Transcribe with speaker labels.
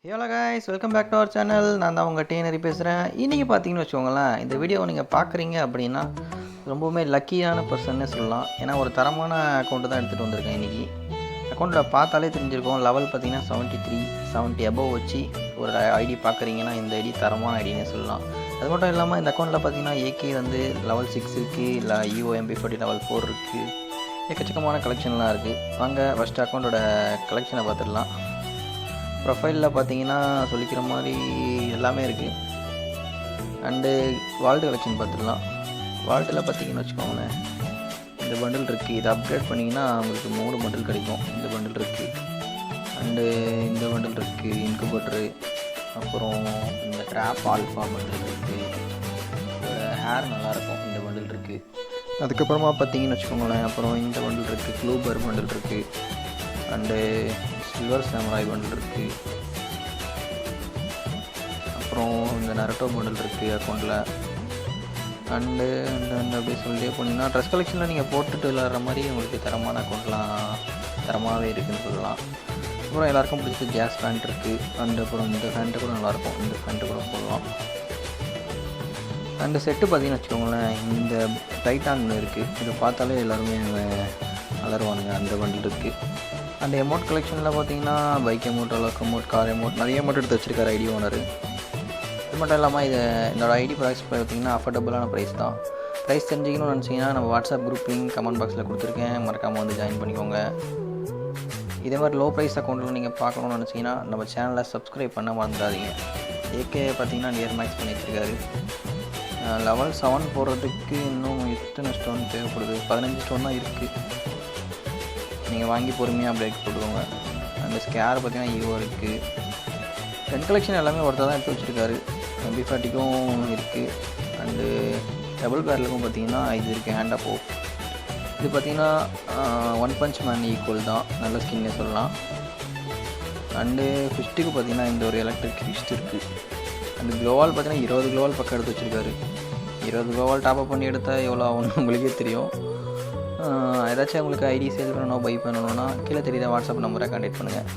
Speaker 1: Hello guys, welcome back to our channel. நான் தான் உங்கள் டீனரி பேசுகிறேன். இன்றைக்கி பார்த்தீங்கன்னு வச்சுக்கோங்களேன், இந்த வீடியோவை நீங்கள் பார்க்குறீங்க அப்படின்னா ரொம்பவுமே லக்கியான பர்சன்னே சொல்லலாம். ஏன்னா ஒரு தரமான அக்கௌண்ட்டு தான் எடுத்துகிட்டு வந்திருக்கேன் இன்றைக்கி. அக்கௌண்ட்டில் பார்த்தாலே தெரிஞ்சிருக்கும். லெவல் பார்த்தீங்கன்னா 73, 70 அபவ் வச்சு ஒரு ஐடி பார்க்குறீங்கன்னா இந்த ஐடி தரமான ஐடினே சொல்லலாம். அது மட்டும் இல்லாமல் இந்த அக்கௌண்ட்டில் பார்த்தீங்கன்னா ஏகே வந்து லெவல் 6 இருக்குது, இல்லை EOMP40 லெவல் 4 இருக்குது. எக்கச்சக்கமான கலெக்ஷன்லாம் இருக்குது. வாங்க ஃபஸ்ட்டு அக்கௌண்ட்டோட கலெக்ஷனை பார்த்துடலாம். ப்ரொஃபைலில் பார்த்தீங்கன்னா சொல்லிக்கிற மாதிரி எல்லாமே இருக்குது. அண்டு வால்ட் கலெக்ஷன் பார்த்துடலாம். வால்ட்டில் பார்த்தீங்கன்னு வச்சுக்கோங்களேன், இந்த பண்டில் இருக்குது. இதை அப்கிரேட் பண்ணிங்கன்னா உங்களுக்கு 3 பண்டில் கிடைக்கும். இந்த பண்டில் இருக்குது. அண்டு இந்த பண்டில் இருக்குது, இன்குபேட்டரு. அப்புறம் இந்த ட்ராப் ஆல்ஃபா பண்டில் இருக்குது. ஹேர் நல்லாயிருக்கும் இந்த பண்டில் இருக்குது. அதுக்கப்புறமா பார்த்தீங்கன்னு வச்சுக்கோங்களேன், அப்புறம் இந்த பண்டில் இருக்குது, க்ளூபர் பண்டில் இருக்குது. அண்டு சில்வர் சாமுராய் பண்டில் இருக்குது. அப்புறம் இந்த நரட்டோ பண்டில் இருக்குது அக்கௌண்ட்டில். அண்டு அப்படியே சொல்லிட்டே போனீங்கன்னா ட்ரெஸ் கலெக்ஷனில் நீங்கள் போட்டுட்டு விளாட்ற மாதிரி உங்களுக்கு தரமான அக்கௌண்ட்லாம் தரமாகவே இருக்குதுன்னு சொல்லலாம். அப்புறம் எல்லாேருக்கும் பிடிச்சது கேஸ் பேண்ட் இருக்குது. அண்டு அப்புறம் இந்த பேண்ட்டு கூட நல்லாயிருக்கும், இந்த பேண்ட்டு கூட போடலாம். அண்டு செட்டு பார்த்தீங்கன்னு வச்சுக்கோங்களேன், இந்த டைட்டான் இருக்குது. இதை பார்த்தாலே எல்லாருமே அலருவானுங்க. அந்த பண்டில் இருக்குது. அண்ட் எமௌண்ட் கலெக்ஷனில் பார்த்தீங்கன்னா bike amount, luck amount, car amount, நிறைய எமௌண்ட் எடுத்து வச்சுருக்காரு ஐடி ஓனர். இது மட்டும் இல்லாமல் என்னோட ஐடி ப்ரைஸ் பார்த்தீங்கன்னா அஃபோர்டபுளான ப்ரைஸ் தான். ப்ரைஸ் தெரிஞ்சிக்கணும்னு நினச்சிங்கன்னா நம்ம வாட்ஸ்அப் குரூப் லிங்க் கமெண்ட் பாக்ஸில் கொடுத்துருக்கேன், மறக்காமல் வந்து ஜாயின் பண்ணிக்கோங்க. இதே மாதிரி லோ ப்ரைஸ் அக்கௌண்ட்டில் நீங்கள் பார்க்கணுன்னு நினச்சிங்கன்னா நம்ம சேனலை சப்ஸ்கிரைப் பண்ண மறந்துடாதீங்க. ஏகே பார்த்தீங்கன்னா நியர் மேக்ஸ் பண்ணி வச்சுருக்காரு. லெவல் 7 போடுறதுக்கு இன்னும் எத்தனை ஸ்டோன் தேவைப்படுது? 15 ஸ்டோன் தான் இருக்குது. நீங்கள் வாங்கி பொறுமையாக அப்டேட் போட்டுக்கோங்க. அந்த ஸ்கேர் பார்த்தீங்கன்னா ஈவோ இருக்குது. ரெண்ட் கலெக்ஷன் எல்லாமே ஒருத்தர் தான் எடுத்து வச்சுருக்காரு. MP40க்கும் இருக்குது. அண்டு டபுள் பேரலுக்கும் பார்த்தீங்கன்னா இது இருக்குது, ஹேண்ட் அப்போ. இது பார்த்தீங்கன்னா ஒன் பஞ்ச் மேன் ஈக்குவல் தான், நல்ல ஸ்கின்னே சொல்லலாம். அண்டு ஃபிஸ்ட்டுக்கு பார்த்தீங்கன்னா இந்த ஒரு எலக்ட்ரிக் ஃபிஸ்ட் இருக்குது. அந்த க்ளோவால் பார்த்தீங்கன்னா 20 க்ளோவால் பக்கம் எடுத்து வச்சுருக்காரு. 20 க்ளோவால் டாப்அப் பண்ணி எடுத்தால் எவ்வளோ ஆகும்னு உங்களுக்கே தெரியும். ஏதாச்சும் உங்களுக்கு ஐடி சேல் பண்ணணும், பை பண்ணணுன்னா கீழே தெரியுற வாட்ஸ்அப் நம்பரை கான்டெக்ட் பண்ணுங்கள்.